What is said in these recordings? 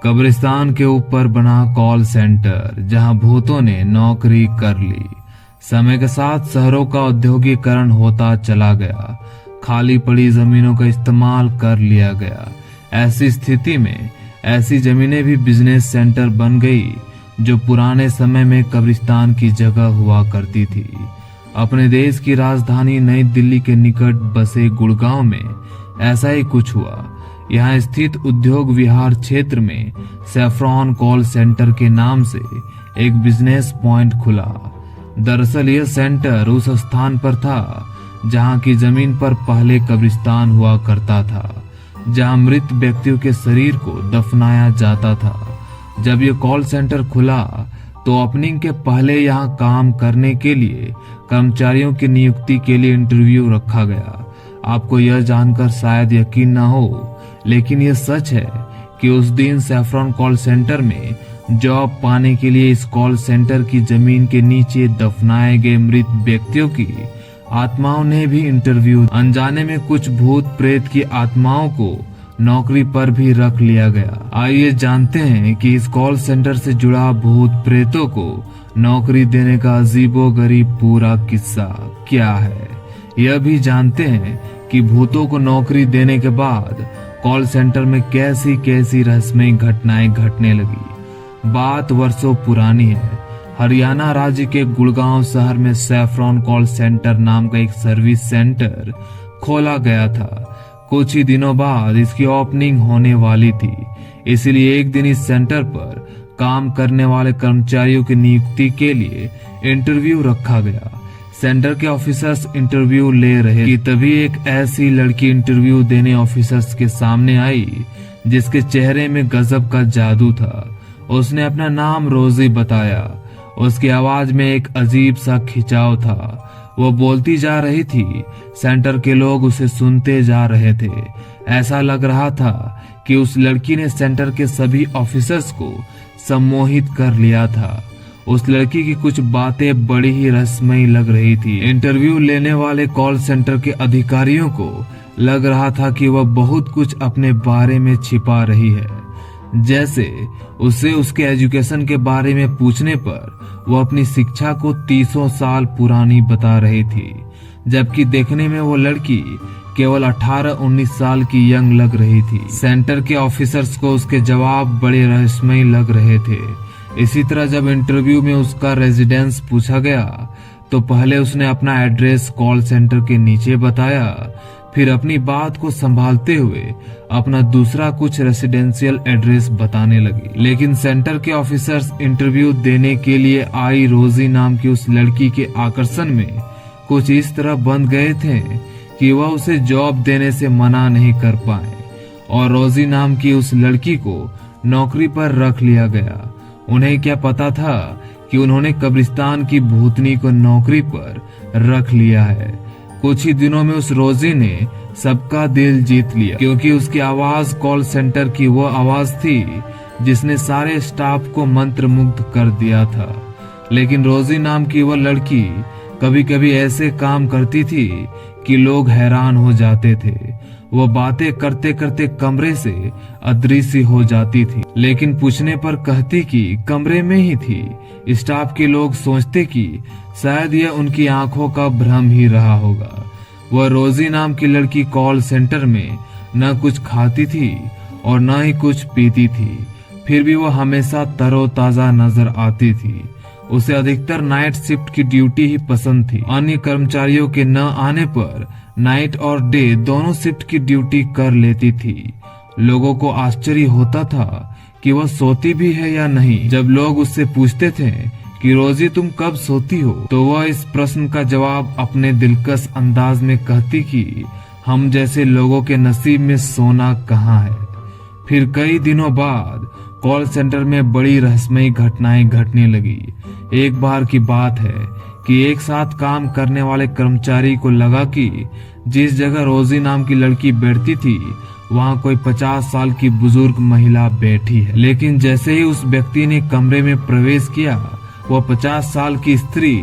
कब्रिस्तान के ऊपर बना कॉल सेंटर जहां भूतों ने नौकरी कर ली। समय के साथ शहरों का औद्योगिकरण होता चला गया, खाली पड़ी जमीनों का इस्तेमाल कर लिया गया। ऐसी स्थिति में ऐसी जमीनें भी बिजनेस सेंटर बन गई जो पुराने समय में कब्रिस्तान की जगह हुआ करती थी। अपने देश की राजधानी नई दिल्ली के निकट बसे गुड़गांव में ऐसा ही कुछ हुआ। यहाँ स्थित उद्योग विहार क्षेत्र में सैफ्रॉन कॉल सेंटर के नाम से एक बिजनेस पॉइंट खुला। दरअसल यह सेंटर उस स्थान पर था जहाँ की जमीन पर पहले कब्रिस्तान हुआ करता था, जहाँ मृत व्यक्तियों के शरीर को दफनाया जाता था। जब यह कॉल सेंटर खुला तो ओपनिंग के पहले यहाँ काम करने के लिए कर्मचारियों की नियुक्ति के लिए इंटरव्यू रखा गया। आपको यह जानकर शायद यकीन ना हो, लेकिन यह सच है कि उस दिन सैफ्रॉन कॉल सेंटर में जॉब पाने के लिए इस कॉल सेंटर की जमीन के नीचे दफनाए गए मृत व्यक्तियों की आत्माओं ने भी इंटरव्यू। अनजाने में कुछ भूत प्रेत की आत्माओं को नौकरी पर भी रख लिया गया। आइए जानते हैं कि इस कॉल सेंटर से जुड़ा भूत प्रेतों को नौकरी देने का अजीबोगरीब पूरा किस्सा क्या है। यह भी जानते हैं कि भूतों को नौकरी देने के बाद कॉल सेंटर में कैसी कैसी रहस्यमयी घटनाएं घटने लगी। बात वर्षों पुरानी है। हरियाणा राज्य के गुड़गांव शहर में सैफ्रॉन कॉल सेंटर नाम का एक सर्विस सेंटर खोला गया था। कुछ ही दिनों बाद इसकी ओपनिंग होने वाली थी, इसलिए एक दिन इस सेंटर पर काम करने वाले कर्मचारियों की नियुक्ति के लिए इंटरव्यू रखा गया। सेंटर के ऑफिसर्स इंटरव्यू ले रहे कि तभी एक ऐसी लड़की इंटरव्यू देने ऑफिसर्स के सामने आई जिसके चेहरे में गजब का जादू था। उसने अपना नाम रोजी बताया। उसकी आवाज में एक अजीब सा खिंचाव था। वो बोलती जा रही थी, सेंटर के लोग उसे सुनते जा रहे थे। ऐसा लग रहा था कि उस लड़की ने सेंटर के सभी ऑफिसर्स को सम्मोहित कर लिया था। उस लड़की की कुछ बातें बड़ी ही रहस्यमयी लग रही थी। इंटरव्यू लेने वाले कॉल सेंटर के अधिकारियों को लग रहा था कि वह बहुत कुछ अपने बारे में छिपा रही है। जैसे उसे उसके एजुकेशन के बारे में पूछने पर वो अपनी शिक्षा को 300 साल पुरानी बता रही थी, जबकि देखने में वो लड़की केवल 18-19 साल की यंग लग रही थी। सेंटर के ऑफिसर्स को उसके जवाब बड़े रहस्यमयी लग रहे थे। इसी तरह जब इंटरव्यू में उसका रेजिडेंस पूछा गया तो पहले उसने अपना एड्रेस कॉल सेंटर के नीचे बताया, फिर अपनी बात को संभालते हुए अपना दूसरा कुछ रेसिडेंशियल एड्रेस बताने लगी। लेकिन सेंटर के ऑफिसर्स इंटरव्यू देने के लिए आई रोजी नाम की उस लड़की के आकर्षण में कुछ इस तरह बंध गए थे कि वह उसे जॉब देने से मना नहीं कर पाए और रोजी नाम की उस लड़की को नौकरी पर रख लिया गया। उन्हें क्या पता था कि उन्होंने कब्रिस्तान की भूतनी को नौकरी पर रख लिया है। कुछ ही दिनों में उस रोजी ने सबका दिल जीत लिया, क्योंकि उसकी आवाज कॉल सेंटर की वो आवाज थी जिसने सारे स्टाफ को मंत्रमुग्ध कर दिया था। लेकिन रोजी नाम की वो लड़की कभी कभी ऐसे काम करती थी कि लोग हैरान हो जाते थे। वो बातें करते करते कमरे से अदृश्य हो जाती थी, लेकिन पूछने पर कहती कि कमरे में ही थी। स्टाफ के लोग सोचते कि शायद यह उनकी आंखों का भ्रम ही रहा होगा। वह रोजी नाम की लड़की कॉल सेंटर में न कुछ खाती थी और न ही कुछ पीती थी, फिर भी वह हमेशा तरोताजा नजर आती थी। उसे अधिकतर नाइट शिफ्ट की ड्यूटी ही पसंद थी। अन्य कर्मचारियों के न आने पर नाइट और डे दोनों शिफ्ट की ड्यूटी कर लेती थी। लोगों को आश्चर्य होता था कि वह सोती भी है या नहीं। जब लोग उससे पूछते थे कि रोजी तुम कब सोती हो, तो वह इस प्रश्न का जवाब अपने दिलकश अंदाज में कहती कि हम जैसे लोगों के नसीब में सोना कहाँ है। फिर कई दिनों बाद कॉल सेंटर में बड़ी रहस्यमयी घटनाएं घटने लगी। एक बार की बात है कि एक साथ काम करने वाले कर्मचारी को लगा कि जिस जगह रोजी नाम की लड़की बैठती थी वहाँ कोई 50 साल की बुजुर्ग महिला बैठी है। लेकिन जैसे ही उस व्यक्ति ने कमरे में प्रवेश किया, वह 50 साल की स्त्री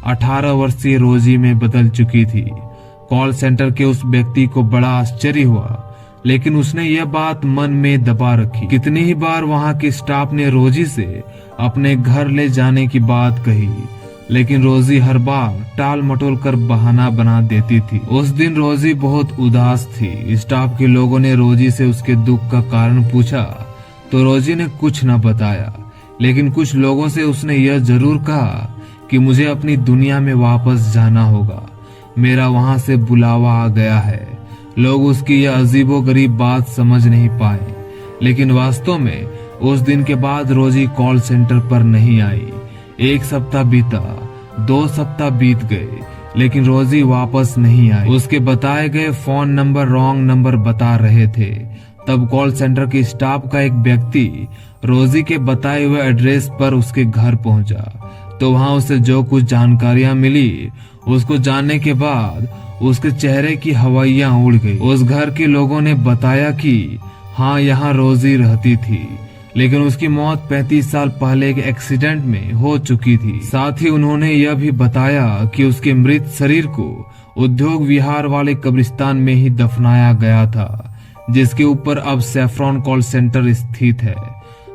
18 वर्षीय रोजी में बदल चुकी थी। कॉल सेंटर के उस व्यक्ति को बड़ा आश्चर्य हुआ। लेकिन उसने यह बात मन में दबा रखी। कितनी ही बार वहाँ के स्टाफ ने रोजी से अपने घर ले जाने की बात कही, लेकिन रोजी हर बार टाल मटोल कर बहाना बना देती थी। उस दिन रोजी बहुत उदास थी। स्टाफ के लोगों ने रोजी से उसके दुख का कारण पूछा तो रोजी ने कुछ न बताया, लेकिन कुछ लोगों से उसने यह जरूर कहा कि मुझे अपनी दुनिया में वापस जाना होगा, मेरा वहां से बुलावा आ गया है। लोग उसकी यह अजीबोगरीब बात समझ नहीं पाए, लेकिन वास्तव में उस दिन के बाद रोजी कॉल सेंटर पर नहीं आई। 1 सप्ताह बीता, 2 सप्ताह बीत गए, लेकिन रोजी वापस नहीं आई। उसके बताए गए फोन नंबर रॉन्ग नंबर बता रहे थे। तब कॉल सेंटर के स्टाफ का एक व्यक्ति रोजी के बताए हुए एड्रेस पर उसके घर पहुंचा, तो वहां उसे जो कुछ जानकारियां मिली, उसको जानने के बाद उसके चेहरे की हवाइयां उड़ गई। उस घर के लोगों ने बताया कि हाँ, यहाँ रोजी रहती थी, लेकिन उसकी मौत 35 साल पहले एक एक्सीडेंट में हो चुकी थी। साथ ही उन्होंने यह भी बताया कि उसके मृत शरीर को उद्योग विहार वाले कब्रिस्तान में ही दफनाया गया था, जिसके ऊपर अब सैफरॉन कॉल सेंटर स्थित है।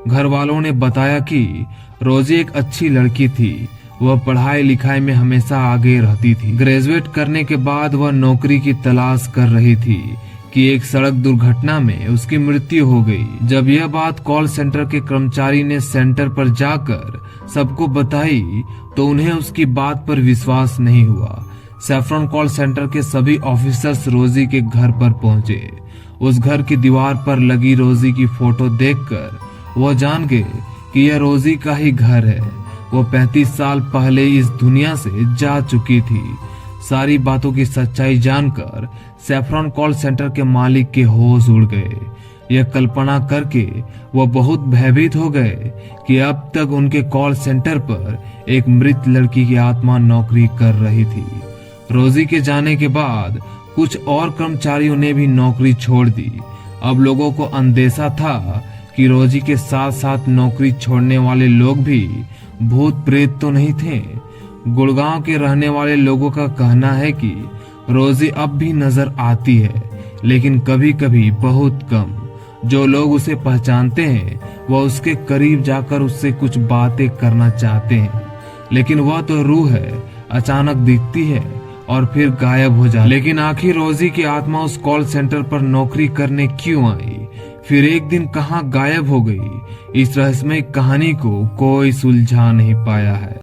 घर वालों ने बताया कि रोजी एक अच्छी लड़की थी। वह पढ़ाई लिखाई में हमेशा आगे रहती थी। ग्रेजुएट करने के बाद वह नौकरी की तलाश कर रही थी कि एक सड़क दुर्घटना में उसकी मृत्यु हो गई। जब यह बात कॉल सेंटर के कर्मचारी ने सेंटर पर जाकर सबको बताई तो उन्हें उसकी बात पर विश्वास नहीं हुआ। सैफरॉन कॉल सेंटर के सभी ऑफिसर्स रोजी के घर पर पहुंचे। उस घर की दीवार पर लगी रोजी की फोटो देखकर वह जान गए कि यह रोजी का ही घर है। वो 35 साल पहले इस दुनिया से जा चुकी थी। सारी बातों की सच्चाई जानकर सैफरॉन कॉल सेंटर के मालिक के होश उड़ गए। यह कल्पना करके वो बहुत भयभीत हो गए कि अब तक उनके कॉल सेंटर पर एक मृत लड़की की आत्मा नौकरी कर रही थी। रोजी के जाने के बाद कुछ और कर्मचारियों ने भी नौकरी छोड़ दी। अब लोगों को अंदेशा था कि रोजी के साथ साथ नौकरी छोड़ने वाले लोग भी भूत प्रेत तो नहीं थे। गुड़गांव के रहने वाले लोगों का कहना है कि रोजी अब भी नजर आती है, लेकिन कभी कभी बहुत कम। जो लोग उसे पहचानते हैं वह उसके करीब जाकर उससे कुछ बातें करना चाहते हैं, लेकिन वह तो रूह है, अचानक दिखती है और फिर गायब हो जाती। लेकिन आखिर रोजी की आत्मा उस कॉल सेंटर पर नौकरी करने क्यों आई, फिर एक दिन कहां गायब हो गई, इस रहस्यमय कहानी को कोई सुलझा नहीं पाया है।